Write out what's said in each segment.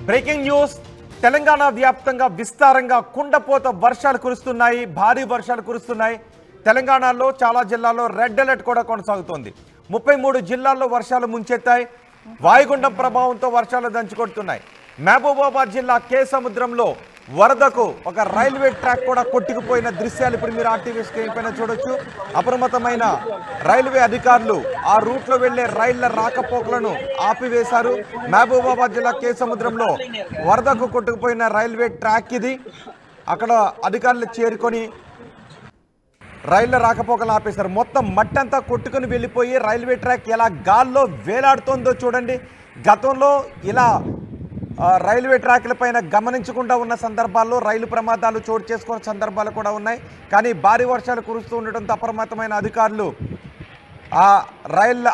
Breaking news Telangana వ్యాప్తంగా విస్తారంగా కుండపోత వర్షాలు కురుస్తున్నాయి భారీ వర్షాలు కురుస్తున్నాయి తెలంగాణలో చాలా జిల్లాల్లో రెడ్ అలర్ట్ కూడా కొనసాగుతోంది 33 జిల్లాల్లో వర్షాలు ముంచెత్తాయి వాయుగుండం ప్రభావంతో వర్షాలు దంచుకొడుతున్నాయి మహబూబాబాద్ జిల్లా కే సముద్రంలో వరదకు ఒక రైల్వే ట్రాక్ కూడా కొట్టుకుపోయిన దృశ్యాలు ఇప్పుడు మీరు ఆర్టీవీ స్క్రీన్ పైన చూడొచ్చు అప్రమత్తమైన రైల్వే అధికారులు ఆ రూట్ లో వెళ్లే రైళ్ల రాకపోకలను ఆపివేశారు మహబూబాబాద్ జిల్లా కే సముద్రంలో వరదకు కొట్టుకుపోయిన రైల్వే ట్రాక్ ఇది అక్కడ అధికారులు చేరుకొని రైళ్ల రాకపోకలు ఆపేశారు మొత్తం మట్టంతా కొట్టుకుని వెళ్ళిపోయి రైల్వే ట్రాక్ ఎలా గాల్లో వేలాడుతోందో చూడండి గతంలో ఇలా రైల్వే ట్రాక్ల పైన గమనించకుండా ఉన్న సందర్భాల్లో రైలు ప్రమాదాలు చోటు చేసుకున్న సందర్భాలు కూడా ఉన్నాయి కానీ భారీ వర్షాలు కురుస్తూ ఉండటంతో అప్రమత్తమైన అధికారులు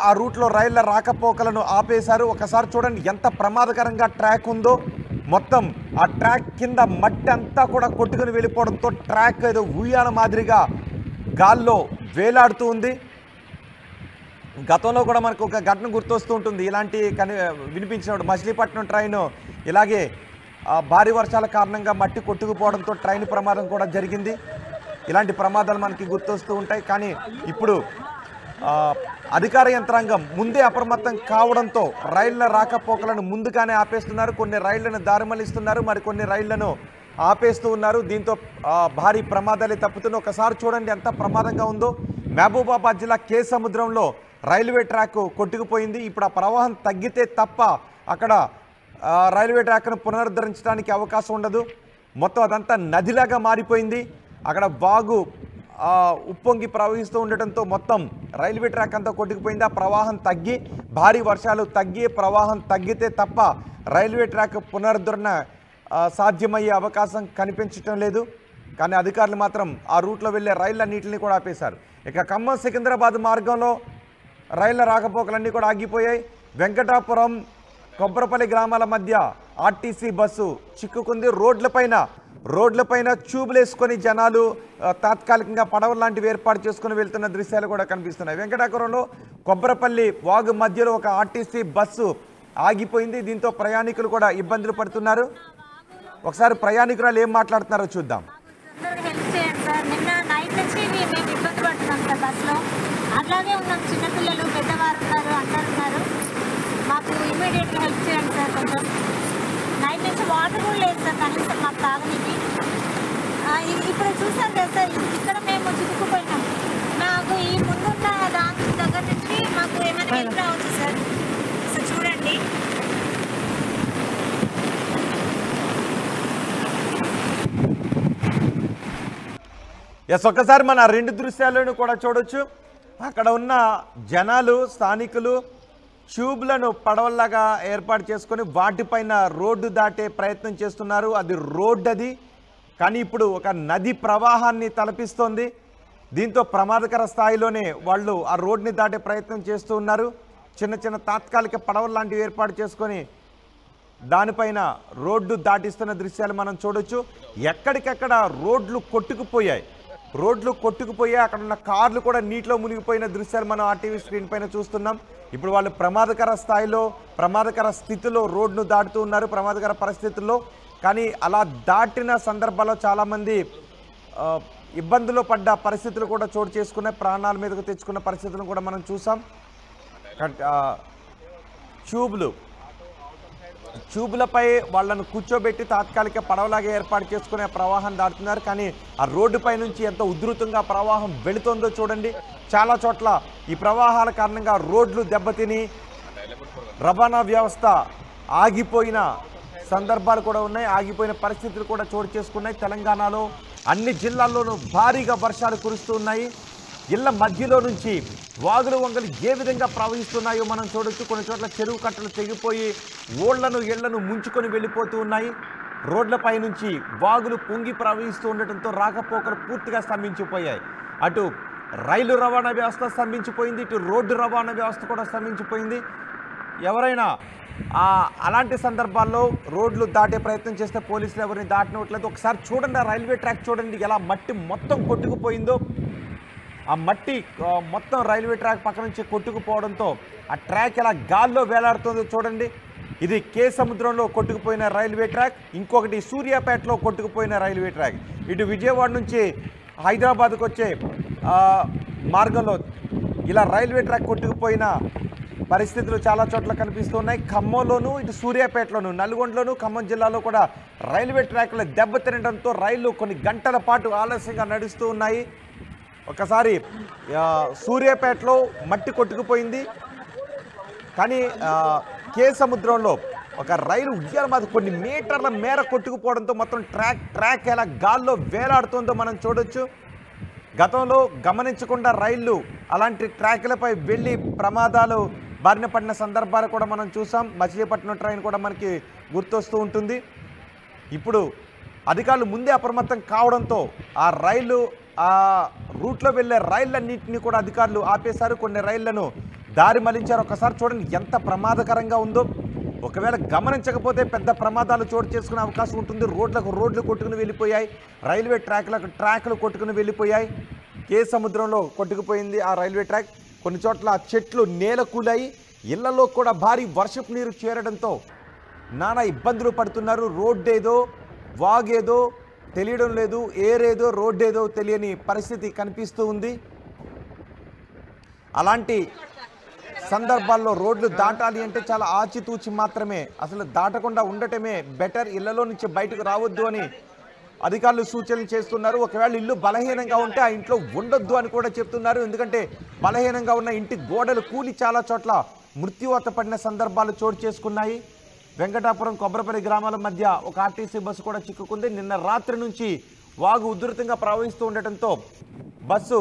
ఆ రూట్లో రైళ్ల రాకపోకలను ఆపేశారు ఒకసారి చూడండి ఎంత ప్రమాదకరంగా ట్రాక్ ఉందో మొత్తం ఆ ట్రాక్ కింద మట్టి అంతా కూడా కొట్టుకుని వెళ్ళిపోవడంతో ట్రాక్ ఏదో ఉయ్యాల మాదిరిగా గాల్లో వేలాడుతూ ఉంది గతంలో కూడా మనకు ఒక ఘటన గుర్తొస్తూ ఉంటుంది ఇలాంటి వినిపించినప్పుడు మచిలీపట్నం ట్రైన్ ఇలాగే భారీ వర్షాల కారణంగా మట్టి కొట్టుకుపోవడంతో ట్రైన్ ప్రమాదం కూడా జరిగింది ఇలాంటి ప్రమాదాలు మనకి గుర్తొస్తూ ఉంటాయి కానీ ఇప్పుడు అధికార యంత్రాంగం ముందే అప్రమత్తం కావడంతో రైళ్ల రాకపోకలను ముందుగానే ఆపేస్తున్నారు కొన్ని రైళ్లను దారిమళ్లిస్తున్నారు మరికొన్ని రైళ్లను ఆపేస్తూ ఉన్నారు దీంతో భారీ ప్రమాదాలే తప్పుతున్న ఒకసారి చూడండి ఎంత ప్రమాదంగా ఉందో మహబూబాబాద్ జిల్లా కే సముద్రంలో రైల్వే ట్రాక్ కొట్టుకుపోయింది ఇప్పుడు ఆ ప్రవాహం తగ్గితే తప్ప అక్కడ రైల్వే ట్రాక్ను పునరుద్ధరించడానికి అవకాశం ఉండదు మొత్తం అదంతా నదిలాగా మారిపోయింది అక్కడ వాగు ఉప్పొంగి ప్రవహిస్తూ ఉండటంతో మొత్తం రైల్వే ట్రాక్ అంతా కొట్టుకుపోయింది ఆ ప్రవాహం తగ్గి భారీ వర్షాలు తగ్గి ప్రవాహం తగ్గితే తప్ప రైల్వే ట్రాక్ పునరుద్ధరణ సాధ్యమయ్యే అవకాశం కనిపించటం లేదు కానీ అధికారులు మాత్రం ఆ రూట్లో వెళ్ళే రైళ్లన్నింటినీ కూడా ఆపేశారు ఇక ఖమ్మం సికింద్రాబాద్ మార్గంలో రైళ్ల రాకపోకలన్నీ కూడా ఆగిపోయాయి వెంకటాపురం కొబ్బరపల్లి గ్రామాల మధ్య ఆర్టీసీ బస్సు చిక్కుకుంది రోడ్లపైన ట్యూబ్లు వేసుకొని జనాలు తాత్కాలికంగా పడవ లాంటివి ఏర్పాటు చేసుకుని వెళ్తున్న దృశ్యాలు కూడా కనిపిస్తున్నాయి వెంకటాపురంలో కొబ్బరపల్లి వాగు మధ్యలో ఒక ఆర్టీసీ బస్సు ఆగిపోయింది దీంతో ప్రయాణికులు కూడా ఇబ్బందులు పడుతున్నారు ఒకసారి ప్రయాణికురాలు ఏం మాట్లాడుతున్నారో చూద్దాం అట్లాగే ఉన్నాం చిన్నపిల్లలు పెద్దవారు ఉన్నారు అందరు ఉన్నారు మాకు ఇమీడియట్గా హెల్ప్ చేయండి సార్ కొంచెం నైట్ నుంచి వాటర్ కూడా లేదు సార్ కనీసం మాకు తాగనికి ఇప్పుడు చూసారు కదా సార్ ఇక్కడ మేము చిక్కుకుపోయినాం మాకు ఈ ముందున్న దాని దగ్గర నుంచి మాకు ఏమైనా హెల్ప్ రావచ్చు సార్ సార్ చూడండి ఒక్కసారి మన రెండు దృశ్యాలను కూడా చూడొచ్చు అక్కడ ఉన్న జనాలు స్థానికులు ట్యూబ్లను పడవల్లాగా ఏర్పాటు చేసుకొని వాటిపైన రోడ్డు దాటే ప్రయత్నం చేస్తున్నారు అది రోడ్డు అది కానీ ఇప్పుడు ఒక నది ప్రవాహాన్ని తలపిస్తోంది దీంతో ప్రమాదకర స్థాయిలోనే వాళ్ళు ఆ రోడ్ని దాటే ప్రయత్నం చేస్తూ ఉన్నారు చిన్న చిన్న తాత్కాలిక పడవలు లాంటివి ఏర్పాటు చేసుకొని దానిపైన రోడ్డు దాటిస్తున్న దృశ్యాలు మనం చూడొచ్చు ఎక్కడికక్కడ రోడ్లు కొట్టుకుపోయాయి అక్కడ ఉన్న కార్లు కూడా నీటిలో మునిగిపోయిన దృశ్యాలు మనం ఆర్టీవీ స్క్రీన్ పైన చూస్తున్నాం ఇప్పుడు వాళ్ళు ప్రమాదకర స్థితిలో రోడ్ను దాటుతూ ఉన్నారు ప్రమాదకర పరిస్థితుల్లో కానీ అలా దాటిన సందర్భాల్లో చాలామంది ఇబ్బందులు పడ్డ పరిస్థితులు కూడా చోటు చేసుకున్న ప్రాణాల మీదకు తెచ్చుకున్న పరిస్థితులను కూడా మనం చూసాం ట్యూబ్లపై వాళ్ళను కూర్చోబెట్టి తాత్కాలిక పడవలాగా ఏర్పాటు చేసుకునే ప్రవాహం దాటుతున్నారు కానీ ఆ రోడ్డుపై నుంచి ఎంత ఉధృతంగా ప్రవాహం వెళుతోందో చూడండి చాలా చోట్ల ఈ ప్రవాహాల కారణంగా రోడ్లు దెబ్బతిని రవాణా వ్యవస్థ ఆగిపోయిన సందర్భాలు కూడా ఉన్నాయి ఆగిపోయిన పరిస్థితులు కూడా చోటు చేసుకున్నాయి తెలంగాణలో అన్ని జిల్లాల్లోనూ భారీగా వర్షాలు కురుస్తూ ఉన్నాయి ఇళ్ల మధ్యలో నుంచి వాగులు వంగలు ఏ విధంగా ప్రవహిస్తున్నాయో మనం చూడొచ్చు కొన్ని చోట్ల చెరువు కట్టలు తెగిపోయి ఇళ్లను ముంచుకొని వెళ్ళిపోతూ ఉన్నాయి రోడ్లపై నుంచి వాగులు పొంగి ప్రవహిస్తూ ఉండటంతో రాకపోకలు పూర్తిగా స్తంభించిపోయాయి అటు రైలు రవాణా వ్యవస్థ స్తంభించిపోయింది ఇటు రోడ్డు రవాణా వ్యవస్థ కూడా స్తంభించిపోయింది ఎవరైనా అలాంటి సందర్భాల్లో రోడ్లు దాటే ప్రయత్నం చేస్తే పోలీసులు ఎవరిని దాటినట్లేదు ఒకసారి చూడండి ఆ రైల్వే ట్రాక్ చూడండి ఎలా మట్టి మొత్తం కొట్టుకుపోయిందో ఆ మట్టి మొత్తం రైల్వే ట్రాక్ పక్క నుంచి కొట్టుకుపోవడంతో ఆ ట్రాక్ ఎలా గాల్లో వేలాడుతుందో చూడండి ఇది కే సముద్రంలో కొట్టుకుపోయిన రైల్వే ట్రాక్, ఇంకొకటి సూర్యాపేటలో కొట్టుకుపోయిన రైల్వే ట్రాక్. ఇటు విజయవాడ నుంచి హైదరాబాద్కు వచ్చే మార్గంలో ఇలా రైల్వే ట్రాక్ కొట్టుకుపోయిన పరిస్థితులు చాలా చోట్ల కనిపిస్తున్నాయి. ఖమ్మంలోనూ, ఇటు సూర్యాపేటలోను, నల్గొండలోను, ఖమ్మం జిల్లాలో కూడా రైల్వే ట్రాక్లు దెబ్బతినడంతో రైళ్లు కొన్ని గంటల పాటు ఆలస్యంగా నడుస్తూ ఉన్నాయి. ఒకసారి సూర్యాపేటలో మట్టి కొట్టుకుపోయింది, కానీ కే సముద్రంలో ఒక రైలు ఉద్యాన మీద కొన్ని మీటర్ల మేర కొట్టుకుపోవడంతో మొత్తం ట్రాక్ ఎలా గాల్లో వేలాడుతుందో మనం చూడొచ్చు. గతంలో గమనించకుండా రైళ్లు అలాంటి ట్రాక్లపై వెళ్ళి ప్రమాదాలు బారిన పడిన సందర్భాలు కూడా మనం చూసాం. మచిలీపట్నం ట్రైన్ కూడా మనకి గుర్తొస్తూ ఉంటుంది. ఇప్పుడు అధికారులు ముందే అప్రమత్తం కావడంతో ఆ రైలు ఆ రూట్లో వెళ్ళే రైళ్లన్నింటినీ కూడా అధికారులు ఆపేశారు. కొన్ని రైళ్లను దారి మళ్లించారు. ఒకసారి చూడండి ఎంత ప్రమాదకరంగా ఉందో. ఒకవేళ గమనించకపోతే పెద్ద ప్రమాదాలు చోటు చేసుకునే అవకాశం ఉంటుంది. రోడ్లు కొట్టుకుని వెళ్ళిపోయాయి, రైల్వే ట్రాక్లు కొట్టుకుని వెళ్ళిపోయాయి. కే సముద్రంలో కొట్టుకుపోయింది ఆ రైల్వే ట్రాక్. కొన్ని చోట్ల చెట్లు నేల కూలాయి, ఇళ్లలో కూడా భారీ వర్షపు నీరు చేరడంతో నానా ఇబ్బందులు పడుతున్నారు. రోడ్డేదో వాగేదో తెలియడం లేదు, ఏరేదో రోడ్డేదో తెలియని పరిస్థితి కనిపిస్తూ ఉంది. అలాంటి సందర్భాల్లో రోడ్లు దాటాలి అంటే చాలా ఆచితూచి మాత్రమే, అసలు దాటకుండా ఉండటమే బెటర్. ఇళ్లలో నుంచి బయటకు రావద్దు అని అధికారులు సూచనలు చేస్తున్నారు. ఒకవేళ ఇల్లు బలహీనంగా ఉంటే ఆ ఇంట్లో ఉండొద్దు అని కూడా చెప్తున్నారు. ఎందుకంటే బలహీనంగా ఉన్న ఇంటి గోడలు కూలి చాలా చోట్ల మృత్యువాత పడిన సందర్భాలు చోటు చేసుకున్నాయి. వెంకటాపురం, కొబ్బరిపల్లి గ్రామాల మధ్య ఒక ఆర్టీసీ బస్సు కూడా చిక్కుకుంది. నిన్న రాత్రి నుంచి వాగు ఉధృతంగా ప్రవహిస్తూ ఉండటంతో బస్సు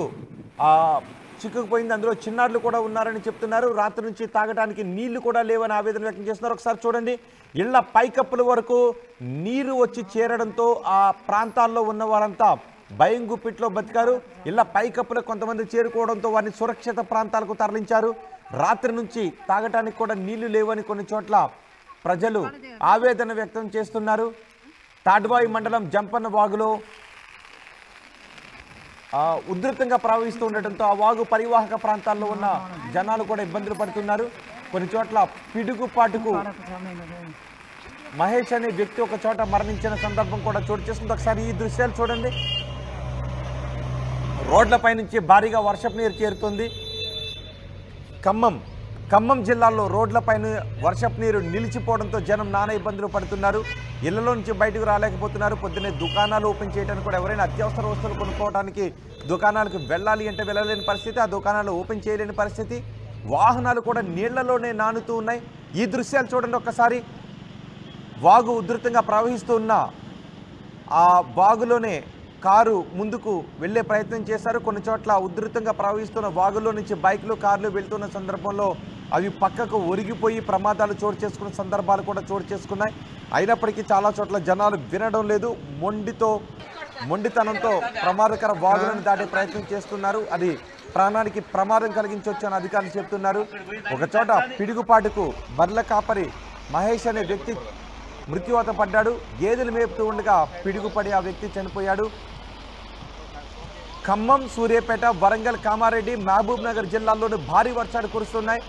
చిక్కుకుపోయింది. అందులో చిన్నారులు కూడా ఉన్నారని చెప్తున్నారు. రాత్రి నుంచి తాగడానికి నీళ్లు కూడా లేవని ఆవేదన వ్యక్తం చేస్తున్నారు. ఒకసారి చూడండి, ఇళ్ల పైకప్పుల వరకు నీరు వచ్చి చేరడంతో ఆ ప్రాంతాల్లో ఉన్న వారంతా భయం గుప్పిట్లో బతికారు. ఇళ్ల పైకప్పులకు కొంతమంది చేరుకోవడంతో వారిని సురక్షిత ప్రాంతాలకు తరలించారు. రాత్రి నుంచి తాగటానికి కూడా నీళ్లు లేవని కొన్ని చోట్ల ప్రజలు ఆవేదన వ్యక్తం చేస్తున్నారు. తాడ్వాయి మండలం జంపన్న వాగులో ఉధృతంగా ప్రవహిస్తూ ఉండటంతో ఆ వాగు పరివాహక ప్రాంతాల్లో ఉన్న జనాలు కూడా ఇబ్బందులు పడుతున్నారు. కొన్ని చోట్ల పిడుగుపాటుకు మహేష్ అనే వ్యక్తి ఒక చోట మరణించిన సందర్భం కూడా చోటు చేసుకుంది. ఒకసారి ఈ దృశ్యాలు చూడండి. రోడ్లపై నుంచి భారీగా వర్షపు నీరు చేరుతుంది. ఖమ్మం జిల్లాలో రోడ్లపైన వర్షపు నీరు నిలిచిపోవడంతో జనం నానా ఇబ్బందులు పడుతున్నారు. ఇళ్లలో నుంచి బయటకు రాలేకపోతున్నారు. పొద్దున్నే దుకాణాలు ఓపెన్ చేయడానికి కూడా ఎవరైనా అత్యవసర వస్తువులు కొనుక్కోవడానికి దుకాణాలకు వెళ్ళాలి అంటే వెళ్ళలేని పరిస్థితి, ఆ దుకాణాలు ఓపెన్ చేయలేని పరిస్థితి. వాహనాలు కూడా నీళ్లలోనే నానుతూ ఉన్నాయి. ఈ దృశ్యాలు చూడండి ఒక్కసారి. వాగు ఉధృతంగా ప్రవహిస్తూ ఉన్న ఆ వాగులోనే కారు ముందుకు వెళ్ళే ప్రయత్నం చేశారు. కొన్ని చోట్ల ఉధృతంగా ప్రవహిస్తున్న వాగులో నుంచి బైకులు, కార్లు వెళ్తున్న సందర్భంలో అవి పక్కకు ఒరిగిపోయి ప్రమాదాలు చోటు చేసుకున్న సందర్భాలు కూడా చోటు చేసుకున్నాయి. అయినప్పటికీ చాలా చోట్ల జనాలు వినడం లేదు. మొండితనంతో ప్రమాదకర వాగులను దాటే ప్రయత్నం చేస్తున్నారు. అది ప్రాణానికి ప్రమాదం కలిగించవచ్చు అని అధికారులు చెప్తున్నారు. ఒక చోట పిడుగుపాటుకు బర్ల కాపరి మహేష్ అనే వ్యక్తి మృత్యువాత పడ్డాడు. గేదెలు మేపుతూ ఉండగా పిడుగుపడి ఆ వ్యక్తి చనిపోయాడు. ఖమ్మం, సూర్యాపేట, వరంగల్, కామారెడ్డి, మహబూబ్ నగర్ జిల్లాల్లోని భారీ వర్షాలు కురుస్తున్నాయి.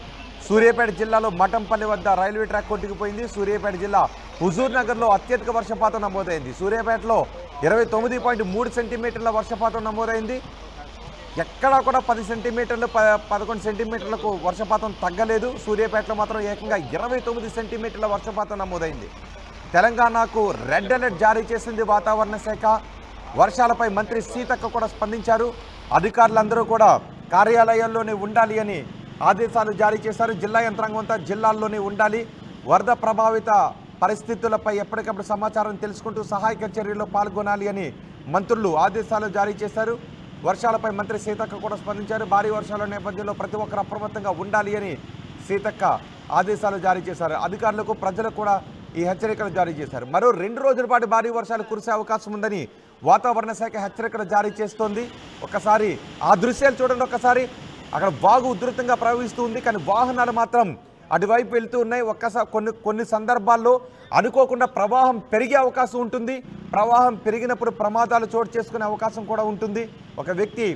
సూర్యాపేట జిల్లాలో మఠంపల్లి వద్ద రైల్వే ట్రాక్ కొట్టుకుపోయింది. సూర్యాపేట జిల్లా హుజూర్ నగర్లో అత్యధిక వర్షపాతం నమోదైంది. సూర్యాపేటలో 29.3 సెంటీమీటర్ల వర్షపాతం నమోదైంది. ఎక్కడా కూడా 10 సెంటీమీటర్లు 11 సెంటీమీటర్లకు వర్షపాతం తగ్గలేదు. సూర్యాపేటలో మాత్రం ఏకంగా 29 సెంటీమీటర్ల వర్షపాతం నమోదైంది. తెలంగాణకు రెడ్ అలర్ట్ జారీ చేసింది వాతావరణ శాఖ. వర్షాలపై మంత్రి సీతక్క కూడా స్పందించారు. అధికారులందరూ కూడా కార్యాలయాల్లోనే ఉండాలి అని ఆదేశాలు జారీ చేశారు. జిల్లా యంత్రాంగం అంతా జిల్లాల్లోనే ఉండాలి. వరద ప్రభావిత పరిస్థితులపై ఎప్పటికప్పుడు సమాచారం తెలుసుకుంటూ సహాయక చర్యల్లో పాల్గొనాలి అని మంత్రులు ఆదేశాలు జారీ చేశారు. వర్షాలపై మంత్రి సీతక్క కూడా స్పందించారు. భారీ వర్షాల నేపథ్యంలో ప్రతి ఒక్కరు అప్రమత్తంగా ఉండాలి అని సీతక్క ఆదేశాలు జారీ చేశారు. అధికారులకు, ప్రజలకు కూడా ఈ హెచ్చరికలు జారీ చేశారు. మరో 2 రోజుల పాటు భారీ వర్షాలు కురిసే అవకాశం ఉందని వాతావరణ శాఖ హెచ్చరికలు జారీ చేస్తోంది. ఒకసారి ఆ దృశ్యాలు చూడండి. ఒకసారి అక్కడ వాగు ఉధృతంగా ప్రవహిస్తూ ఉంది, కానీ వాహనాలు మాత్రం అటువైపు వెళ్తూ ఉన్నాయి. కొన్ని సందర్భాల్లో అనుకోకుండా ప్రవాహం పెరిగే అవకాశం ఉంటుంది. ప్రవాహం పెరిగినప్పుడు ప్రమాదాలు చోటు చేసుకునే అవకాశం కూడా ఉంటుంది. ఒక వ్యక్తి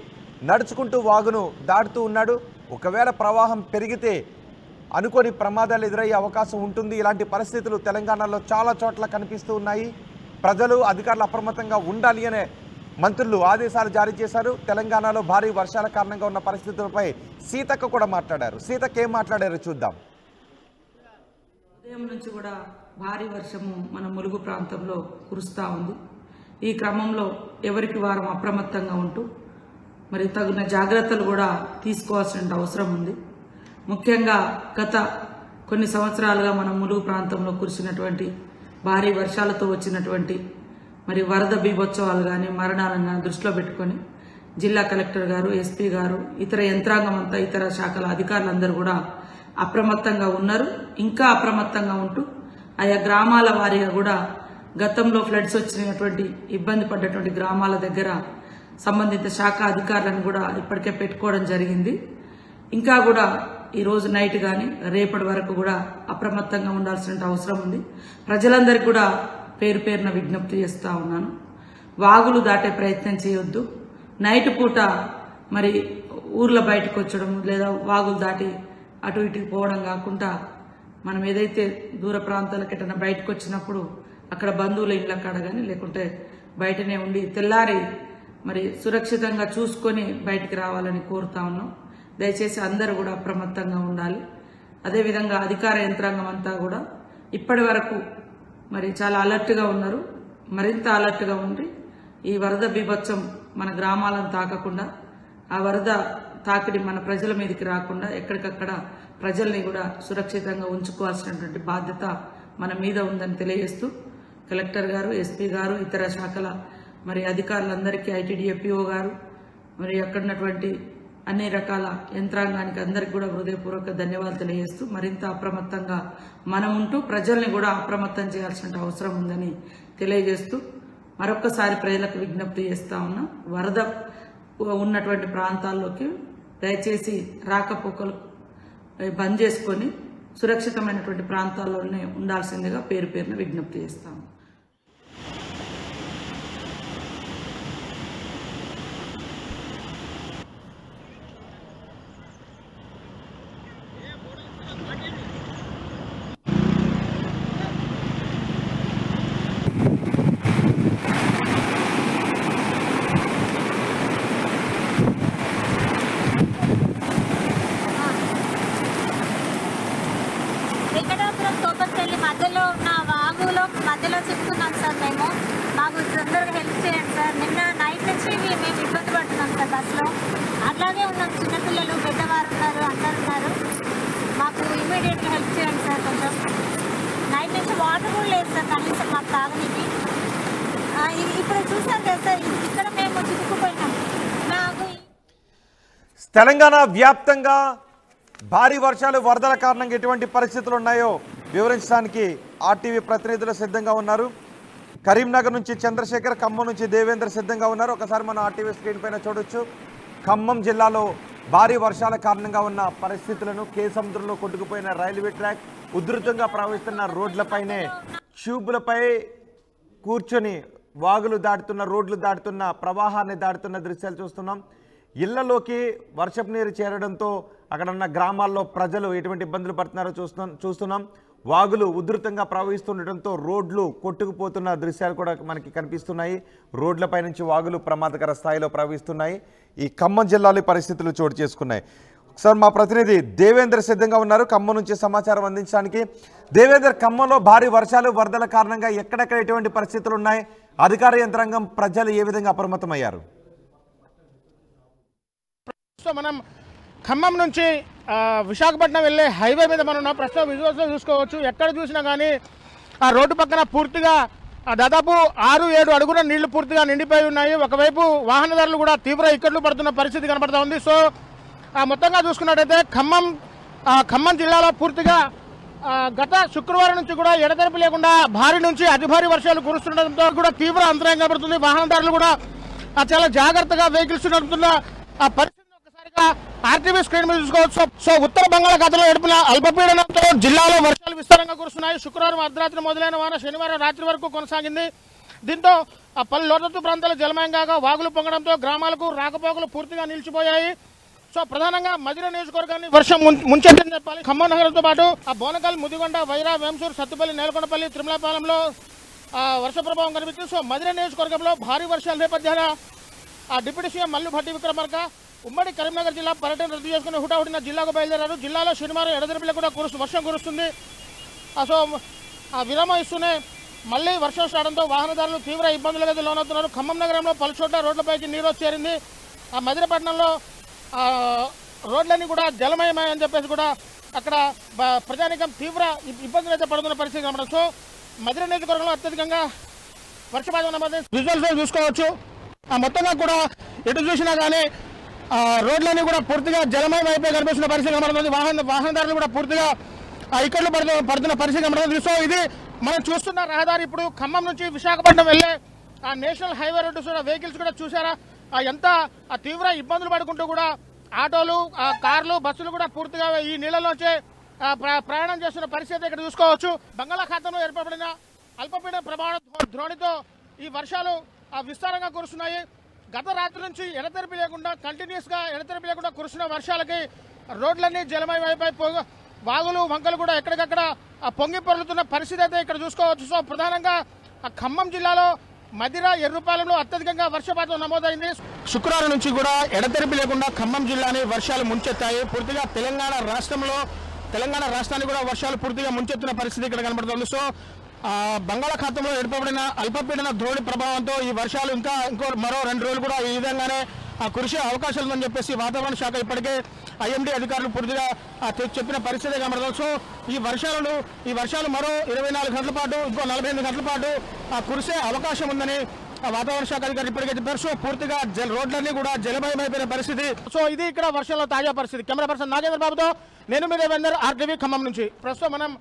నడుచుకుంటూ వాగును దాటుతూ ఉన్నాడు. ఒకవేళ ప్రవాహం పెరిగితే అనుకోని ప్రమాదాలు ఎదురయ్యే అవకాశం ఉంటుంది. ఇలాంటి పరిస్థితులు తెలంగాణలో చాలా చోట్ల కనిపిస్తూ ఉన్నాయి. ప్రజలు అధికారులు అప్రమత్తంగా ఉండాలి అనే మంత్రులు ఆదేశాలు జారీ చేశారు. తెలంగాణలో భారీ వర్షాల కారణంగా ఉన్న పరిస్థితులపై సీతక్క కూడా మాట్లాడారు. సీతక్క ఏం మాట్లాడారో చూద్దాం. ఉదయం నుంచి కూడా భారీ వర్షము మన ములుగు ప్రాంతంలో కురుస్తూ ఉంది. ఈ క్రమంలో ఎవరికి వారం అప్రమత్తంగా ఉంటూ మరి తగిన జాగ్రత్తలు కూడా తీసుకోవాల్సిన అవసరం ఉంది. ముఖ్యంగా గత కొన్ని సంవత్సరాలుగా మన ములుగు ప్రాంతంలో కురిసినటువంటి భారీ వర్షాలతో వచ్చినటువంటి మరి వరద బీభోత్సవాలు కానీ మరణాలను కానీ దృష్టిలో పెట్టుకొని జిల్లా కలెక్టర్ గారు, ఎస్పీ గారు, ఇతర యంత్రాంగం అంతా, ఇతర శాఖల అధికారులందరూ కూడా అప్రమత్తంగా ఉన్నారు. ఇంకా అప్రమత్తంగా ఉంటూ ఆయా గ్రామాల వారీగా కూడా గతంలో ఫ్లడ్స్ వచ్చినటువంటి ఇబ్బంది పడ్డటువంటి గ్రామాల దగ్గర సంబంధిత శాఖ అధికారులను కూడా ఇప్పటికే పెట్టుకోవడం జరిగింది. ఇంకా కూడా ఈ రోజు నైట్ కానీ రేపటి వరకు కూడా అప్రమత్తంగా ఉండాల్సిన అవసరం ఉంది. ప్రజలందరికీ కూడా పేరు పేరున విజ్ఞప్తి చేస్తా ఉన్నాను. వాగులు దాటే ప్రయత్నం చేయొద్దు. నైట్ పూట మరి ఊర్ల బయటకు వచ్చడం లేదా వాగులు దాటి అటు ఇటుకి పోవడం కాకుండా మనం ఏదైతే దూర ప్రాంతాలకు ఎటన్నా బయటకు వచ్చినప్పుడు అక్కడ బంధువుల ఇళ్ల కాడ కానీ లేకుంటే బయటనే ఉండి తెల్లారి మరి సురక్షితంగా చూసుకొని బయటికి రావాలని కోరుతా ఉన్నాం. దయచేసి అందరూ కూడా అప్రమత్తంగా ఉండాలి. అదేవిధంగా అధికార యంత్రాంగం అంతా కూడా ఇప్పటి వరకు మరి చాలా అలర్ట్గా ఉన్నారు. మరింత అలర్ట్గా ఉండి ఈ వరద బీభత్సం మన గ్రామాలను తాకకుండా, ఆ వరద తాకిడి మన ప్రజల మీదకి రాకుండా ఎక్కడికక్కడ ప్రజల్ని కూడా సురక్షితంగా ఉంచుకోవాల్సినటువంటి బాధ్యత మన మీద ఉందని తెలియజేస్తూ కలెక్టర్ గారు, ఎస్పీ గారు, ఇతర శాఖల మరి అధికారులందరికీ, ఐటీడీఏపీఓ గారు, మరి అక్కడున్నటువంటి అన్ని రకాల యంత్రాంగానికి అందరికి కూడా హృదయపూర్వక ధన్యవాదాలు తెలియజేస్తూ మరింత అప్రమత్తంగా మనం ఉంటూ ప్రజల్ని కూడా అప్రమత్తం చేయాల్సిన అవసరం ఉందని తెలియజేస్తూ మరొక్కసారి ప్రజలకు విజ్ఞప్తి చేస్తా ఉన్నా. వరద ఉన్నటువంటి ప్రాంతాల్లోకి దయచేసి రాకపోకలు బంద్ చేసుకొని సురక్షితమైనటువంటి ప్రాంతాల్లోనే ఉండాల్సిందిగా పేరు పేరున విజ్ఞప్తి చేస్తాము. మధ్యలో ఉన్న వాగులో మధ్యలో చిక్కున్నాం సార్. మేము మాకు తొందరగా హెల్ప్ చేయండి సార్. నిన్న నైట్ నుంచి మేము ఇబ్బంది పడుతున్నాం సార్ బస్సులో. అట్లాగే ఉన్నాం, చిన్నపిల్లలు, పెద్దవారు ఉన్నారు, అందరు ఉన్నారు. మాకు ఇమీడియట్గా హెల్ప్ చేయండి సార్. కొంచెం నైట్ నుంచి వాటర్ కూడా లేదు సార్ కనీసం మాకు తాగనీకి. ఇప్పుడు చూసాం కదా సార్, ఇక్కడ మేము చిక్కుకుపోయినాం. నాకు తెలంగాణ వ్యాప్తంగా భారీ వర్షాలు, వరదల కారణంగా ఎటువంటి పరిస్థితులు ఉన్నాయో వివరించడానికి ఆర్టీవీ ప్రతినిధులు సిద్ధంగా ఉన్నారు. కరీంనగర్ నుంచి చంద్రశేఖర్, ఖమ్మం నుంచి దేవేంద్ర సిద్ధంగా ఉన్నారు. ఒకసారి మనం ఆర్టీవీ స్క్రీన్ పైన చూడొచ్చు. ఖమ్మం జిల్లాలో భారీ వర్షాల కారణంగా ఉన్న పరిస్థితులను, కేసముద్రంలో కొట్టుకుపోయిన రైల్వే ట్రాక్, ఉధృతంగా ప్రవహిస్తున్న రోడ్లపైనే ట్యూబ్లపై కూర్చొని వాగులు దాటుతున్న, రోడ్లు దాటుతున్న, ప్రవాహాన్ని దాటుతున్న దృశ్యాలు చూస్తున్నాం. ఇళ్లలోకి వర్షపు నీరు చేరడంతో అక్కడ ఉన్న గ్రామాల్లో ప్రజలు ఎటువంటి ఇబ్బందులు పడుతున్నారో చూస్తున్నాం. వాగులు ఉధృతంగా ప్రవహిస్తుండటంతో రోడ్లు కొట్టుకుపోతున్న దృశ్యాలు కూడా మనకి కనిపిస్తున్నాయి. రోడ్లపై నుంచి వాగులు ప్రమాదకర స్థాయిలో ప్రవహిస్తున్నాయి. ఈ ఖమ్మం జిల్లాలో పరిస్థితులు చోటు చేసుకున్నాయి. సార్, మా ప్రతినిధి దేవేంద్ర సిద్ధంగా ఉన్నారు ఖమ్మం నుంచి సమాచారం అందించడానికి. దేవేంద్ర, ఖమ్మంలో భారీ వర్షాలు, వరదల కారణంగా ఎక్కడెక్కడ ఎటువంటి పరిస్థితులు ఉన్నాయి? అధికార యంత్రాంగం, ప్రజలు ఏ విధంగా అప్రమత్తమయ్యారు? మనం ఖమ్మం నుంచి విశాఖపట్నం వెళ్ళే హైవే మీద మనం ప్రస్తుతం విజువల్స్లో చూసుకోవచ్చు. ఎక్కడ చూసినా కానీ ఆ రోడ్డు పక్కన పూర్తిగా దాదాపు 6-7 అడుగుల నీళ్లు పూర్తిగా నిండిపోయి ఉన్నాయి. ఒకవైపు వాహనదారులు కూడా తీవ్ర ఇక్కట్లు పడుతున్న పరిస్థితి కనబడతా ఉంది. సో మొత్తంగా చూసుకున్నట్టయితే ఖమ్మం జిల్లాలో పూర్తిగా గత శుక్రవారం నుంచి కూడా ఎడతెరపి లేకుండా భారీ నుంచి అతి భారీ వర్షాలు కురుస్తుండటంతో కూడా తీవ్ర అంతరాయం కనబడుతుంది. వాహనదారులు కూడా చాలా జాగ్రత్తగా వెహికల్స్ నడుపుతున్న పరిస్థితి ఆర్టీవీ స్క్రీన్ మీద చూసుకోవచ్చు. సో ఉత్తర బంగాళాఖాతంలో ఏర్పడిన అల్పపీడనంతో జిల్లాలో వర్షాలు విస్తారంగా కురుస్తున్నాయి. శుక్రవారం అర్ధరాత్రి మొదలైన వాన శనివారం రాత్రి వరకు కొనసాగింది. దీంతో పలు లోతట్టు ప్రాంతాలు జలమయం కాగా వాగులు పొంగడంతో గ్రామాలకు రాకపోకలు పూర్తిగా నిలిచిపోయాయి. సో ప్రధానంగా మధిర నియోజకవర్గాన్ని వర్షం ముంచెత్తిందని చెప్పాలి. ఖమ్మం నగరంతో పాటు ఆ బోనకల్, ముదిగొండ, వైరా, వేంసూరు, సత్తుపల్లి, నేలకొండపల్లి, తిరుమలపాలెంలో వర్ష ప్రభావం కనిపిస్తుంది. సో మధిర నియోజకవర్గంలో భారీ వర్షాల నేపథ్యాన డిప్యూటీ సీఎం మల్లు భట్టి విక్రమార్క ఉమ్మడి కరీంనగర్ జిల్లా పర్యటన రద్దు చేసుకుని హుటాహుటిన జిల్లాకు బయలుదేరారు. జిల్లాలో శనివారం ఎడతెరిపి లేకుండా వర్షం కురుస్తుంది. సో విరామం ఇస్తూనే మళ్ళీ వర్షం స్టార్టంతో వాహనదారులు తీవ్ర ఇబ్బందులకు లోనవుతున్నారు. ఖమ్మం నగరంలో పలుచోట్ల రోడ్లపైకి నీరు చేరింది. మధిరపట్నంలో రోడ్లన్నీ కూడా జలమయమని చెప్పేసి కూడా అక్కడ ప్రజానికం తీవ్ర ఇబ్బందులు అయితే పడుతున్న పరిస్థితి కనబడదు. సో మధిర నియోజకవర్గంలో అత్యధికంగా వర్షపాతం ఉన్నది. విజువల్స్ చూసుకోవచ్చు. మొత్తంగా కూడా ఎటు చూసినా కానీ రోడ్లన్నీ కూడా పూర్తిగా జలమయం అయిపోయి కనిపిస్తున్న పరిస్థితి కనబడుతుంది. వాహనదారులు కూడా పూర్తిగా ఇక్కట్లు పడుతున్న పరిస్థితి కనబడుతుంది. సో ఇది మనం చూస్తున్న రహదారి. ఇప్పుడు ఖమ్మం నుంచి విశాఖపట్నం వెళ్ళే ఆ నేషనల్ హైవే రోడ్డు వెహికల్స్ కూడా చూసారా ఎంత తీవ్ర ఇబ్బందులు పడుకుంటూ కూడా ఆటోలు, కార్లు, బస్సులు కూడా పూర్తిగా ఈ నీళ్లలోంచే ప్రయాణం చేస్తున్న పరిస్థితి ఇక్కడ చూసుకోవచ్చు. బంగాళాఖాతంలో ఏర్పడిన అల్పపీడన ప్రభావ ద్రోణితో ఈ వర్షాలు విస్తారంగా కురుస్తున్నాయి. గత రాత్రి నుంచి ఎడతెరిపి లేకుండా కంటిన్యూస్గా ఎడతెరిపి లేకుండా కురుస్తున్న వర్షాలకి రోడ్లన్నీ జలమయం అయిపోయి వాగులు, వంకలు కూడా ఎక్కడికక్కడ పొంగి పొరులుతున్న పరిస్థితి అయితే ఇక్కడ చూసుకోవచ్చు. సో ప్రధానంగా ఖమ్మం జిల్లాలో మధిర, ఎర్రుపాలెంలో అత్యధికంగా వర్షపాతం నమోదైంది. శుక్రవారం నుంచి కూడా ఎడతెరిపి లేకుండా ఖమ్మం జిల్లాని వర్షాలు ముంచెత్తాయి. పూర్తిగా తెలంగాణ రాష్ట్రాన్ని కూడా వర్షాలు పూర్తిగా ముంచెత్తిన పరిస్థితి ఇక్కడ కనబడుతుంది. సో బంగాళాఖాతంలో ఏర్పడిన అల్పపీడన ద్రోణి ప్రభావంతో ఈ వర్షాలు ఇంకో మరో 2 రోజులు కూడా ఈ విధంగానే కురిసే అవకాశాలు ఉందని చెప్పేసి వాతావరణ శాఖ ఇప్పటికే ఐఎండీ అధికారులు పూర్తిగా చెప్పిన పరిస్థితి కనబడుతుంది. సో ఈ వర్షాలు మరో 24 గంటల పాటు, ఇంకో 48 గంటల పాటు కురిసే అవకాశం ఉందని వాతావరణ శాఖ అధికారులు ఇప్పటికే చెప్పారు. సో పూర్తిగా రోడ్లన్నీ కూడా జలమయం అయిపోయిన పరిస్థితి. సో ఇది ఇక్కడ వర్షంలో తాజా పరిస్థితి. కెమెరా పర్సన్ నాగేంద్ర బాబుతో నేను మీ దేవేందర్, RTV ఖమ్మం నుంచి. ప్రస్తుతం మనం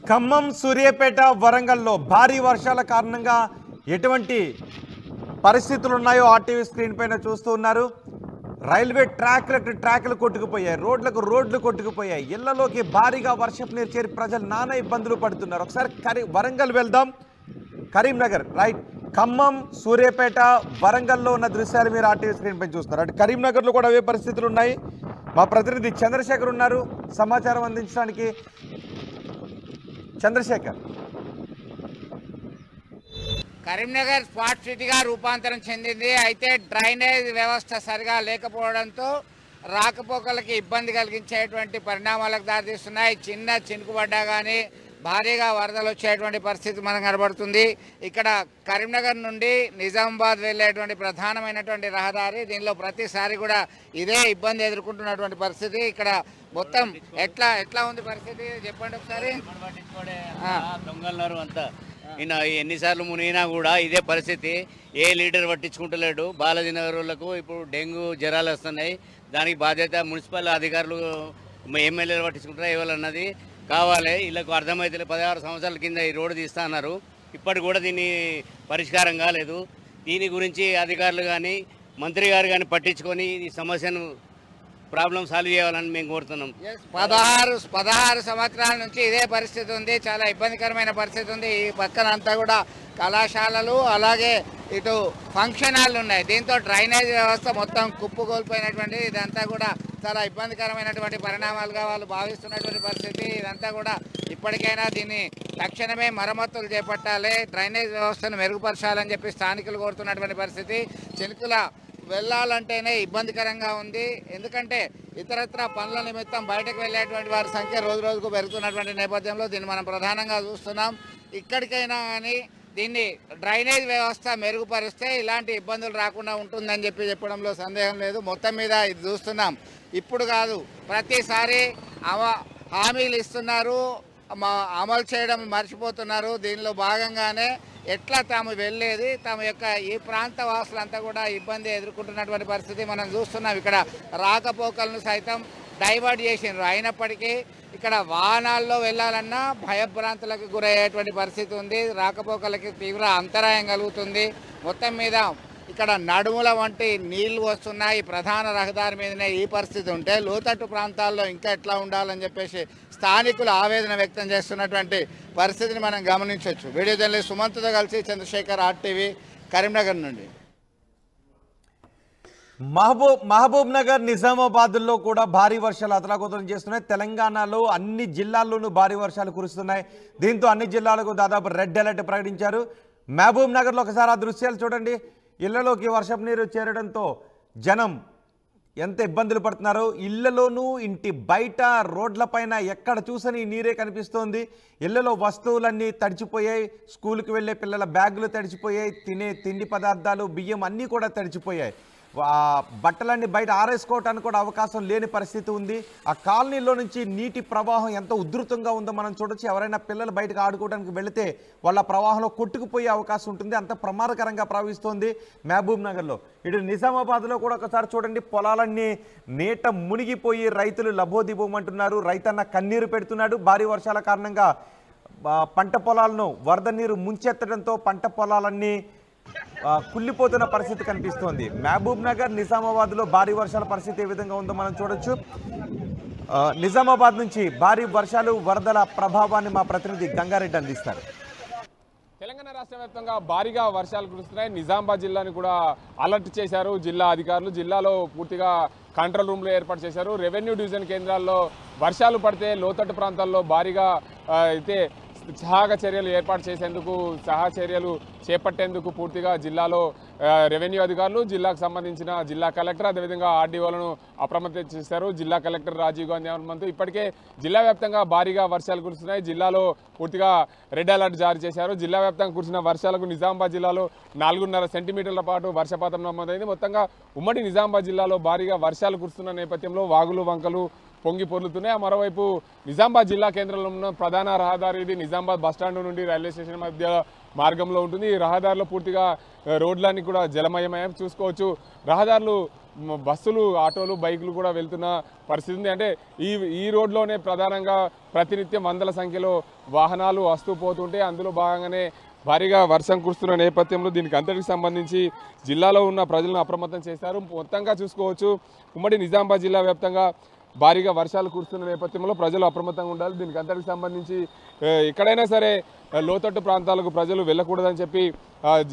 ఖమ్మం, సూర్యాపేట, వరంగల్లో భారీ వర్షాల కారణంగా ఎటువంటి పరిస్థితులు ఉన్నాయో RTV స్క్రీన్ పైన చూస్తూ ఉన్నారు. రైల్వే ట్రాక్లు కొట్టుకుపోయాయి, రోడ్లు కొట్టుకుపోయాయి, ఇళ్లలోకి భారీగా వర్షపు నీరు చేరి ప్రజలు నానా ఇబ్బందులు పడుతున్నారు. ఒకసారి వరంగల్ వెళ్దాం. కరీంనగర్ రైట్, ఖమ్మం, సూర్యాపేట, వరంగల్లో ఉన్న దృశ్యాలు మీరు RTV స్క్రీన్ పైన చూస్తున్నారు. అటు కరీంనగర్లో కూడా అవే పరిస్థితులు ఉన్నాయి. మా ప్రతినిధి చంద్రశేఖర్ ఉన్నారు సమాచారం అందించడానికి. చంద్రశేఖర్, కరీంనగర్ స్మార్ట్ సిటీగా రూపాంతరం చెందింది. అయితే డ్రైనేజ్ వ్యవస్థ సరిగా లేకపోవడంతో రాకపోకలకి ఇబ్బంది కలిగించేటువంటి పరిణామాలకు దారితీస్తున్నాయి. చిన్న చినుకుపడ్డా కానీ భారీగా వరదలు వచ్చేటువంటి పరిస్థితి మనకు కనబడుతుంది. ఇక్కడ కరీంనగర్ నుండి నిజామాబాద్ వెళ్ళేటువంటి ప్రధానమైనటువంటి రహదారి. దీనిలో ప్రతిసారి కూడా ఇదే ఇబ్బంది ఎదుర్కొంటున్నటువంటి పరిస్థితి. ఇక్కడ మొత్తం ఎట్లా ఉంది పరిస్థితి చెప్పండి ఒకసారి. దొంగలన్నారు అంతా ఈయన ఎన్నిసార్లు మునిగినా కూడా ఇదే పరిస్థితి. ఏ లీడర్ పట్టించుకుంటలేడు. బాలాజీ నగర్ వాళ్ళకు ఇప్పుడు డెంగ్యూ జ్వరాలు వస్తున్నాయి. దానికి బాధ్యత మున్సిపల్ అధికారులు, ఎమ్మెల్యేలు పట్టించుకుంటారా ఇవ్వాలన్నది కావాలి. వీళ్ళకు అర్థమైతే 16 సంవత్సరాల కింద ఈ రోడ్డు తీస్తా అన్నారు. ఇప్పటికి కూడా దీన్ని పరిష్కారం కాలేదు. దీని గురించి అధికారులు కానీ మంత్రి గారు కానీ పట్టించుకొని ఈ సమస్యను ప్రాబ్లం సాల్వ్ చేయాలని మేము కోరుతున్నాం. 16 సంవత్సరాల నుంచి ఇదే పరిస్థితి ఉంది. చాలా ఇబ్బందికరమైన పరిస్థితి ఉంది. ఈ పక్కన అంతా కూడా కళాశాలలు, అలాగే ఇటు ఫంక్షన్ హాల్ ఉన్నాయి. దీంతో డ్రైనేజ్ వ్యవస్థ మొత్తం కుప్పకూలిపోయినటువంటి ఇదంతా కూడా చాలా ఇబ్బందికరమైనటువంటి పరిణామాలుగా వాళ్ళు భావిస్తున్నటువంటి పరిస్థితి. ఇదంతా కూడా ఇప్పటికైనా దీన్ని తక్షణమే మరమ్మతులు చేపట్టాలి, డ్రైనేజ్ వ్యవస్థను మెరుగుపరచాలని చెప్పి స్థానికులు కోరుతున్నటువంటి పరిస్థితి. చినుకుల వెళ్ళాలంటేనే ఇబ్బందికరంగా ఉంది. ఎందుకంటే ఇతరత్ర పనుల నిమిత్తం బయటకు వెళ్ళేటువంటి వారి సంఖ్య రోజు రోజుకు పెరుగుతున్నటువంటి నేపథ్యంలో దీన్ని మనం ప్రధానంగా చూస్తున్నాం. ఇక్కడికైనా కానీ దీన్ని డ్రైనేజ్ వ్యవస్థ మెరుగుపరిస్తే ఇలాంటి ఇబ్బందులు రాకుండా ఉంటుందని చెప్పడంలో సందేహం లేదు. మొత్తం మీద ఇది చూస్తున్నాం. ఇప్పుడు కాదు, ప్రతిసారి హామీలు ఇస్తున్నారు, అమలు చేయడం మర్చిపోతున్నారు. దీనిలో భాగంగానే ఎట్లా తాము వెళ్ళేది, తమ యొక్క ఈ ప్రాంత వాసులంతా కూడా ఇబ్బంది ఎదుర్కొంటున్నటువంటి పరిస్థితి మనం చూస్తున్నాం. ఇక్కడ రాకపోకలను సైతం డైవర్ట్ చేసినారు. అయినప్పటికీ ఇక్కడ వాహనాల్లో వెళ్ళాలన్నా భయభ్రాంతులకు గురయ్యేటువంటి పరిస్థితి ఉంది. రాకపోకలకి తీవ్ర అంతరాయం కలుగుతుంది. మొత్తం మీద ఇక్కడ నడుముల వంటి నీళ్లు వస్తున్నాయి. ప్రధాన రహదారి మీదనే ఈ పరిస్థితి ఉంటే లోతట్టు ప్రాంతాల్లో ఇంకా ఎట్లా ఉండాలని చెప్పేసి స్థానికులు ఆవేదన వ్యక్తం చేస్తున్నటువంటి పరిస్థితిని మనం గమనించవచ్చు. వీడియో జర్నలిస్ట్ సుమంత్తో కలిసి చంద్రశేఖర్, RTV కరీంనగర్ నుండి. మహబూబ్ నగర్ నిజామాబాద్లో కూడా భారీ వర్షాలు అతలాకుతలం చేస్తున్నాయి. తెలంగాణలో అన్ని జిల్లాల్లోనూ భారీ వర్షాలు కురుస్తున్నాయి. దీంతో అన్ని జిల్లాలకు దాదాపు రెడ్ అలర్ట్ ప్రకటించారు. మహబూబ్ నగర్లో ఒకసారి ఆ దృశ్యాలు చూడండి. ఇళ్లలోకి వర్షపు నీరు చేరడంతో జనం ఎంత ఇబ్బందులు పడుతున్నారో. ఇళ్లలోనూ ఇంటి బయట రోడ్లపైన ఎక్కడ చూసని నీరే కనిపిస్తోంది. ఇళ్లలో వస్తువులన్నీ తడిచిపోయాయి. స్కూల్కి వెళ్ళే పిల్లల బ్యాగులు తడిచిపోయాయి. తినే తిండి పదార్థాలు బియ్యం అన్నీ కూడా తడిచిపోయాయి. బట్టలన్నీ బయట ఆరేసుకోవటానికి కూడా అవకాశం లేని పరిస్థితి ఉంది. ఆ కాలనీలో నుంచి నీటి ప్రవాహం ఎంత ఉధృతంగా ఉందో మనం చూడొచ్చు. ఎవరైనా పిల్లలు బయటకు ఆడుకోవడానికి వెళితే వాళ్ళ ప్రవాహంలో కొట్టుకుపోయే అవకాశం ఉంటుంది. అంత ప్రమాదకరంగా ప్రవహిస్తోంది మహబూబ్ నగర్లో. ఇటు నిజామాబాద్లో కూడా ఒకసారి చూడండి. పొలాలన్నీ నీట మునిగిపోయి రైతులు లబోదిబోమంటున్నారు. రైతన్న కన్నీరు పెడుతున్నాడు. భారీ వర్షాల కారణంగా పంట పొలాలను వరద నీరు ముంచెత్తడంతో పంట పొలాలన్నీ కుళ్ళిపోతున్న పరిస్థితి కనిపిస్తోంది. మహబూబ్ నగర్ నిజామాబాద్లో భారీ వర్షాల పరిస్థితి ఏ విధంగా ఉందో మనం చూడొచ్చు. నిజామాబాద్ నుంచి భారీ వర్షాలు వరదల ప్రభావాన్ని మా ప్రతినిధి గంగారెడ్డి అందిస్తారు. తెలంగాణ రాష్ట్ర వ్యాప్తంగా భారీగా వర్షాలు కురుస్తున్నాయి. నిజామాబాద్ జిల్లాని కూడా అలర్ట్ చేశారు జిల్లా అధికారులు. జిల్లాలో పూర్తిగా కంట్రోల్ రూమ్లు ఏర్పాటు చేశారు. రెవెన్యూ డివిజన్ కేంద్రాల్లో వర్షాలు పడితే లోతట్టు ప్రాంతాల్లో భారీగా అయితే సహాయక చర్యలు ఏర్పాటు చేసేందుకు చర్యలు చేపట్టేందుకు పూర్తిగా జిల్లాలో రెవెన్యూ అధికారులు, జిల్లాకు సంబంధించిన జిల్లా కలెక్టర్, అదేవిధంగా ఆర్డీఓలను అప్రమత్తం చేశారు. జిల్లా కలెక్టర్ రాజీవ్ గాంధీ హనుమంతు ఇప్పటికే జిల్లా వ్యాప్తంగా భారీగా వర్షాలు కురుస్తున్నాయి. జిల్లాలో పూర్తిగా రెడ్ అలర్ట్ జారీ చేశారు. జిల్లా వ్యాప్తంగా కురిసిన వర్షాలకు నిజామాబాద్ జిల్లాలో 4.5 సెంటీమీటర్ల పాటు వర్షపాతం నమోదైంది. మొత్తంగా ఉమ్మడి నిజామాబాద్ జిల్లాలో భారీగా వర్షాలు కురుస్తున్న నేపథ్యంలో వాగులు వంకలు పొంగి పొర్లుతున్నాయి. మరోవైపు నిజామాబాద్ జిల్లా కేంద్రంలో ఉన్న ప్రధాన రహదారి ఇది నిజామాబాద్ బస్టాండ్ నుండి రైల్వే స్టేషన్ మధ్య మార్గంలో ఉంటుంది. ఈ రహదారిలో పూర్తిగా రోడ్లన్నీ కూడా జలమయమయం చూసుకోవచ్చు. రహదారులు బస్సులు, ఆటోలు, బైకులు కూడా వెళ్తున్న పరిస్థితి ఉంది. అంటే ఈ రోడ్లోనే ప్రధానంగా ప్రతినిత్యం వందల సంఖ్యలో వాహనాలు వస్తూ పోతుంటే అందులో భాగంగానే భారీగా వర్షం కురుస్తున్న నేపథ్యంలో దీనికి అంతటికి సంబంధించి జిల్లాలో ఉన్న ప్రజలను అప్రమత్తం చేశారు. మొత్తంగా చూసుకోవచ్చు ఉమ్మడి నిజామాబాద్ జిల్లా వ్యాప్తంగా భారీగా వర్షాలు కురుస్తున్న నేపథ్యంలో ప్రజలు అప్రమత్తంగా ఉండాలి. దీనికి అంతటికి సంబంధించి ఎక్కడైనా సరే లోతట్టు ప్రాంతాలకు ప్రజలు వెళ్ళకూడదని చెప్పి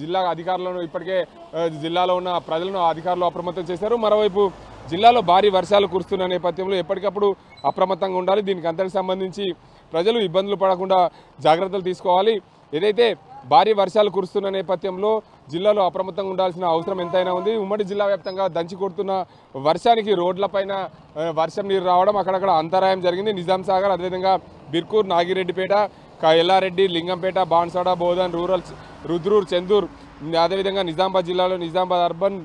జిల్లా అధికారులను ఇప్పటికే జిల్లాలో ఉన్న ప్రజలను అధికారులు అప్రమత్తం చేశారు. మరోవైపు జిల్లాలో భారీ వర్షాలు కురుస్తున్న నేపథ్యంలో ఎప్పటికప్పుడు అప్రమత్తంగా ఉండాలి. దీనికి అంతటికి సంబంధించి ప్రజలు ఇబ్బందులు పడకుండా జాగ్రత్తలు తీసుకోవాలి. ఏదైతే భారీ వర్షాలు కురుస్తున్న నేపథ్యంలో జిల్లాలో అప్రమత్తంగా ఉండాల్సిన అవసరం ఎంతైనా ఉంది. ఉమ్మడి జిల్లా వ్యాప్తంగా దంచి కొడుతున్న వర్షానికి రోడ్లపైన వర్షం నీరు రావడం అక్కడక్కడ అంతరాయం జరిగింది. నిజాం సాగర్, అదేవిధంగా బిర్కూర్, నాగిరెడ్డిపేట, ఎల్లారెడ్డి, లింగంపేట, బాన్సాడ, బోధన్, రుద్రూర్, చందూర్, అదేవిధంగా నిజామాబాద్ జిల్లాలో నిజామాబాద్ అర్బన్,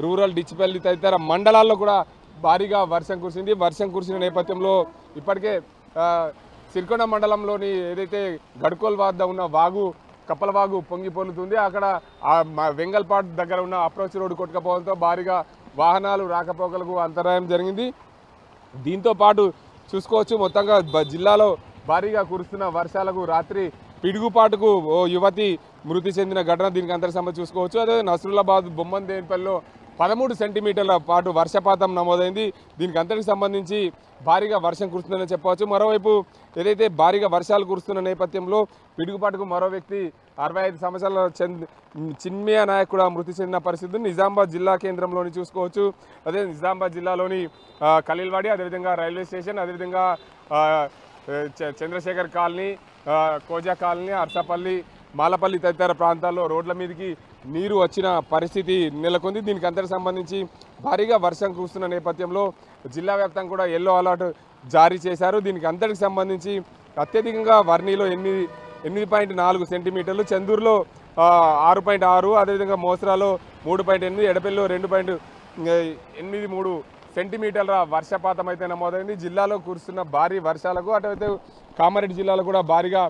రూరల్, డిచ్చిపల్లి తదితర మండలాల్లో కూడా భారీగా వర్షం కురిసింది. వర్షం కురిసిన నేపథ్యంలో ఇప్పటికే సిరికొండ మండలంలోని ఏదైతే గడ్కోల్ వద్ద ఉన్న వాగు కప్పలవాగు పొంగి పొర్లుతుంది. అక్కడ వెంగల్పాట్ దగ్గర ఉన్న అప్రోచ్ రోడ్డు కొట్టుకపోవడంతో భారీగా వాహనాలు రాకపోకలకు అంతరాయం జరిగింది. దీంతో పాటు చూసుకోవచ్చు మొత్తంగా జిల్లాలో భారీగా కురుస్తున్న వర్షాలకు రాత్రి పిడుగుపాటుకు ఓ యువతి మృతి చెందిన ఘటన దీనికి అంతటి సంబంధించి చూసుకోవచ్చు. అదే నసరులాబాద్ బొమ్మందేనిపల్లిలో 13 సెంటీమీటర్ల పాటు వర్షపాతం నమోదైంది. దీనికి అంతటికి సంబంధించి భారీగా వర్షం కురుస్తుందని చెప్పవచ్చు. మరోవైపు ఏదైతే భారీగా వర్షాలు కురుస్తున్న నేపథ్యంలో పిడుగుపాటుకు మరో వ్యక్తి 65 సంవత్సరాల చిన్మయ నాయక్ కూడా మృతి చెందిన పరిస్థితి నిజామాబాద్ జిల్లా కేంద్రంలోని చూసుకోవచ్చు. అదే నిజామాబాద్ జిల్లాలోని ఖలీల్వాడి, అదేవిధంగా రైల్వే స్టేషన్, అదేవిధంగా చంద్రశేఖర్ కాలనీ, కోజా కాలనీ, అర్సపల్లి, మాలపల్లి తదితర ప్రాంతాల్లో రోడ్ల మీదకి నీరు వచ్చిన పరిస్థితి నెలకొంది. దీనికి అంతటికి సంబంధించి భారీగా వర్షం కురుస్తున్న నేపథ్యంలో జిల్లా వ్యాప్తంగా కూడా ఎల్లో అలర్ట్ జారీ చేశారు. దీనికి అంతటికి సంబంధించి అత్యధికంగా వర్ణిలో 8.4 సెంటీమీటర్లు, చందూరులో 6.6, అదేవిధంగా మోసరాలో 3.8, ఎడపల్లిలో 2.83 సెంటీమీటర్ల వర్షపాతం అయితే నమోదైంది. జిల్లాలో కురుస్తున్న భారీ వర్షాలకు అటువైతే కామారెడ్డి జిల్లాలో కూడా భారీగా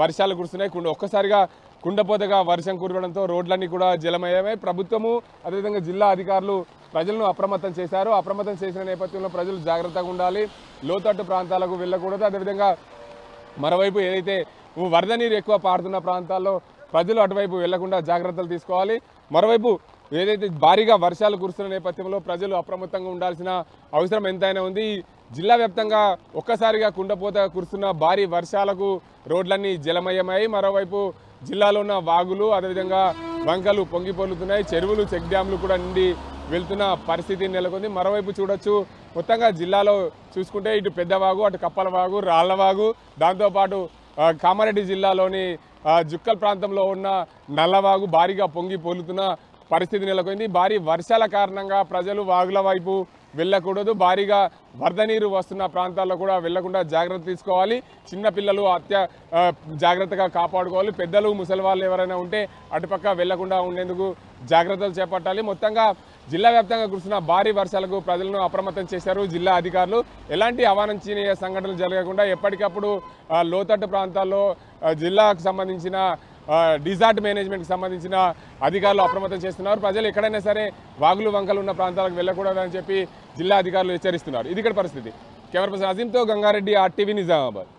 వర్షాలు కురుస్తున్నాయి. ఒక్కసారిగా కుండపోతగా వర్షం కురవడంతో రోడ్లన్నీ కూడా జలమయమై ప్రభుత్వము అదేవిధంగా జిల్లా అధికారులు ప్రజలను అప్రమత్తం చేశారు. అప్రమత్తం చేసిన నేపథ్యంలో ప్రజలు జాగ్రత్తగా ఉండాలి, లోతట్టు ప్రాంతాలకు వెళ్ళకూడదు. అదేవిధంగా మరోవైపు ఏదైతే వరద నీరు ఎక్కువ పారుతున్న ప్రాంతాల్లో ప్రజలు అటువైపు వెళ్లకుండా జాగ్రత్తలు తీసుకోవాలి. మరోవైపు ఏదైతే భారీగా వర్షాలు కురుస్తున్న నేపథ్యంలో ప్రజలు అప్రమత్తంగా ఉండాల్సిన అవసరం ఎంతైనా ఉంది. జిల్లా వ్యాప్తంగా ఒక్కసారిగా కుండపోత కురుస్తున్న భారీ వర్షాలకు రోడ్లన్నీ జలమయమై మరోవైపు జిల్లాలో ఉన్న వాగులు అదేవిధంగా వంకలు పొంగి పొర్లుతున్నాయి. చెరువులు, చెక్ డ్యాంలు కూడా నిండి వెళ్తున్న పరిస్థితి నెలకొంది. మరోవైపు చూడొచ్చు మొత్తంగా జిల్లాలో చూసుకుంటే ఇటు పెద్దవాగు, అటు కప్పలవాగు, రాళ్లవాగు, దాంతోపాటు కామారెడ్డి జిల్లాలోని జుక్కల్ ప్రాంతంలో ఉన్న నల్లవాగు భారీగా పొంగి పొలుతున్న పరిస్థితి నెలకొంది. భారీ వర్షాల కారణంగా ప్రజలు వాగుల వైపు వెళ్ళకూడదు. భారీగా వరద నీరు వస్తున్న ప్రాంతాల్లో కూడా వెళ్లకుండా జాగ్రత్త తీసుకోవాలి. చిన్నపిల్లలు జాగ్రత్తగా కాపాడుకోవాలి. పెద్దలు ముసలి వాళ్ళు ఎవరైనా ఉంటే అటుపక్క వెళ్లకుండా ఉండేందుకు జాగ్రత్తలు చేపట్టాలి. మొత్తంగా జిల్లా వ్యాప్తంగా కురుస్తున్న భారీ వర్షాలకు ప్రజలను అప్రమత్తం చేశారు జిల్లా అధికారులు. ఎలాంటి అవాంఛనీయ సంఘటనలు జరగకుండా ఎప్పటికప్పుడు లోతట్టు ప్రాంతాల్లో జిల్లాకు సంబంధించిన డిజార్ట్ మేనేజ్మెంట్కి సంబంధించిన అధికారులు అప్రమత్తం చేస్తున్నారు. ప్రజలు ఎక్కడైనా సరే వాగులు వంకలు ఉన్న ప్రాంతాలకు వెళ్ళకూడదని చెప్పి జిల్లా అధికారులు హెచ్చరిస్తున్నారు. ఇది ఇక్కడ పరిస్థితి. కెమెరా పర్సన్ అజీంతో గంగారెడ్డి, RTV నిజామాబాద్.